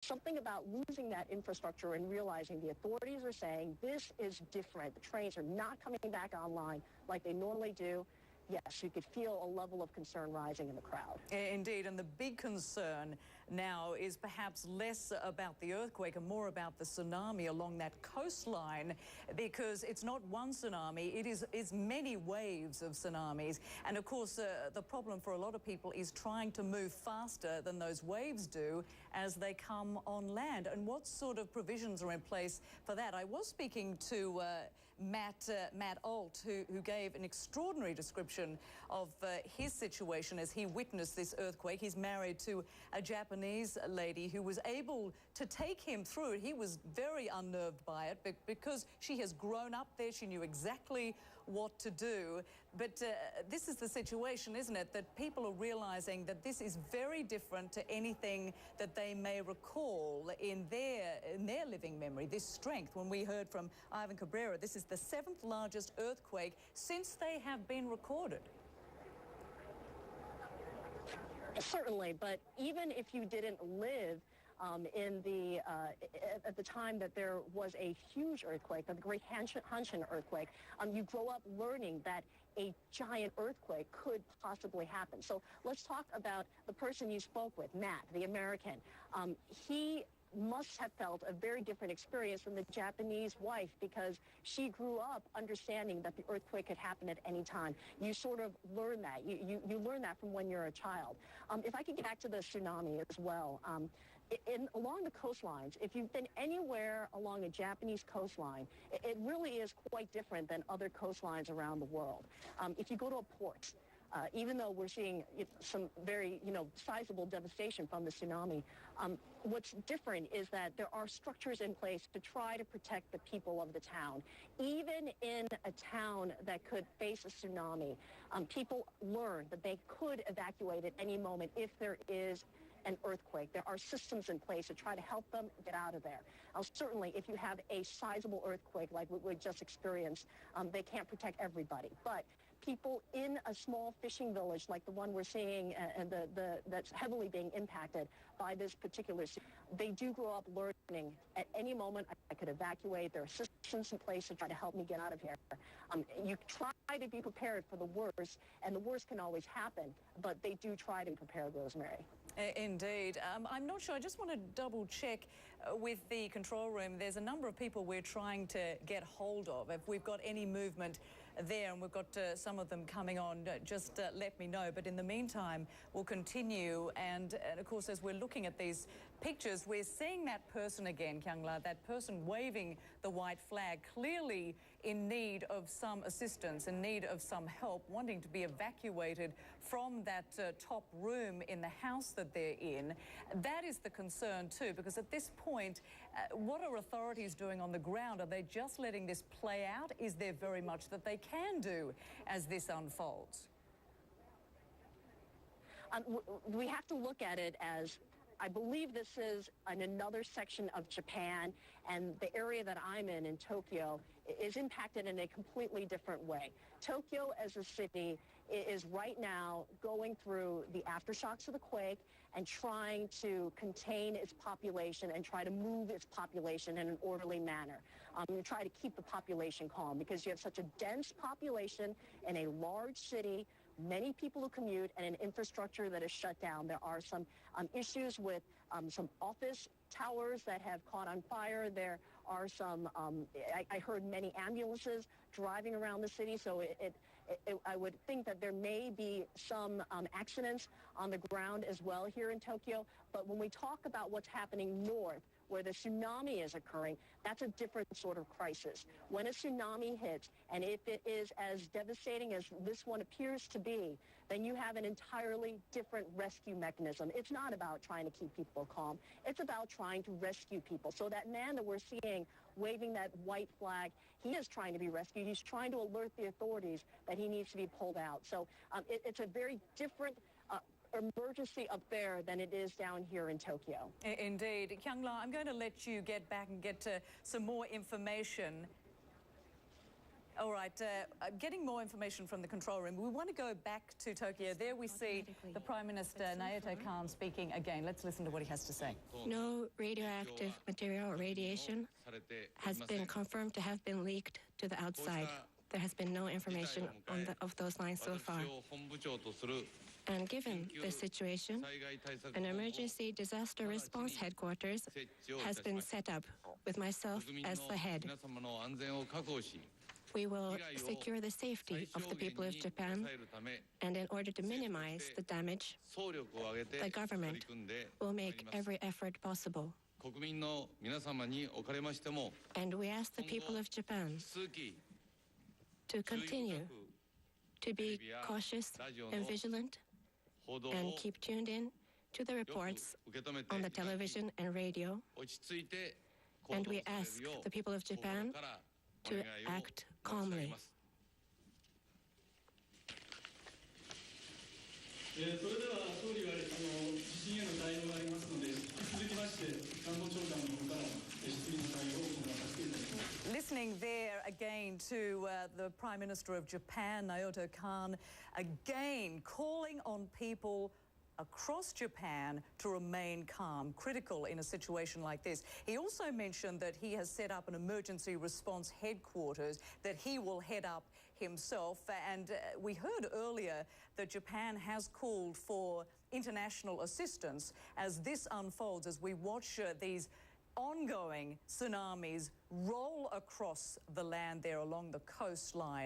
something about losing that infrastructure and realizing the authorities are saying this is different. The trains are not coming back online like they normally do. Yes, you could feel a level of concern rising in the crowd. Indeed, and the big concern now is perhaps less about the earthquake and more about the tsunami along that coastline, because it's not one tsunami, it's many waves of tsunamis. And of course, the problem for a lot of people is trying to move faster than those waves do as they come on land. And what sort of provisions are in place for that? I was speaking to Matt Alt, who gave an extraordinary description of his situation as he witnessed this earthquake. He's married to a Japanese lady who was able to take him through it. He was very unnerved by it, but because she has grown up there, she knew exactly what to do. But this is the situation, isn't it, that people are realizing that this is very different to anything that they may recall in their living memory, this strength. When we heard from Ivan Cabrera, this is the 7th largest earthquake since they have been recorded. Certainly, but even if you didn't live at the time that there was a huge earthquake, the Great Hanshin earthquake, you grow up learning that a giant earthquake could possibly happen. So let's talk about the person you spoke with, Matt, the American. He must have felt a very different experience from the Japanese wife, because she grew up understanding that the earthquake could happen at any time. You sort of learn that. You learn that from when you're a child. If I could get back to the tsunami as well, along the coastlines, if you've been anywhere along a Japanese coastline, it really is quite different than other coastlines around the world. If you go to a port, even though we're seeing some very, sizable devastation from the tsunami, what's different is that there are structures in place to try to protect the people of the town. Even in a town that could face a tsunami, people learn that they could evacuate at any moment if there is an earthquake. There are systems in place to try to help them get out of there. Certainly, if you have a sizable earthquake like we just experienced, they can't protect everybody. But people in a small fishing village like the one we're seeing that's heavily being impacted by this particular, they do grow up learning at any moment I could evacuate. There are systems in place to try to help me get out of here. You try to be prepared for the worst, and the worst can always happen, but they do try to be prepared, Rosemary. Indeed. I'm not sure. I just want to double check with the control room. There's a number of people we're trying to get hold of. If we've got any movement there, and we've got some of them coming on, just let me know. But in the meantime, we'll continue. And of course, as we're looking at these pictures, we're seeing that person again, Kyungla, that person waving the white flag, clearly in need of some assistance, in need of some help, wanting to be evacuated from that top room in the house that they're in. That is the concern too, because at this point, what are authorities doing on the ground? Are they just letting this play out? Is there very much that they can do as this unfolds? We have to look at it as, I believe this is in another section of Japan, and the area that I'm in Tokyo, is impacted in a completely different way. Tokyo as a city is right now going through the aftershocks of the quake and trying to contain its population and try to move its population in an orderly manner. And try to keep the population calm, because you have such a dense population in a large city, many people who commute, and an infrastructure that is shut down. There are some issues with some office towers that have caught on fire. There are some, I heard many ambulances driving around the city, so I would think that there may be some accidents on the ground as well here in Tokyo. But when we talk about what's happening north, where the tsunami is occurring, that's a different sort of crisis. When a tsunami hits, and if it is as devastating as this one appears to be, then you have an entirely different rescue mechanism. It's not about trying to keep people calm. It's about trying to rescue people. So that man that we're seeing waving that white flag, he is trying to be rescued. He's trying to alert the authorities that he needs to be pulled out. So it's a very different emergency up there than it is down here in Tokyo. Indeed. Kyungla, I'm going to let you get back and get some more information. All right, getting more information from the control room. We want to go back to Tokyo. There we see the Prime Minister, Naoto Kan, speaking again. Let's listen to what he has to say. No radioactive material or radiation has been confirmed to have been leaked to the outside. There has been no information of those lines so far. And given this situation, an emergency disaster response headquarters has been set up with myself as the head. We will secure the safety of the people of Japan, and in order to minimize the damage, the government will make every effort possible. And we ask the people of Japan to continue to be cautious and vigilant and keep tuned in to the reports on the television and radio. And we ask the people of Japan to act calmly. それでは総理は地震への対応がありますので、引き続きまして官房長官の方から質疑の対応を行わさせていただきます。 Listening there again to the Prime Minister of Japan, Naoto Kan, again calling on people across Japan to remain calm, critical in a situation like this. He also mentioned that he has set up an emergency response headquarters that he will head up himself. And we heard earlier that Japan has called for international assistance as this unfolds, as we watch these ongoing tsunamis roll across the land there along the coastline.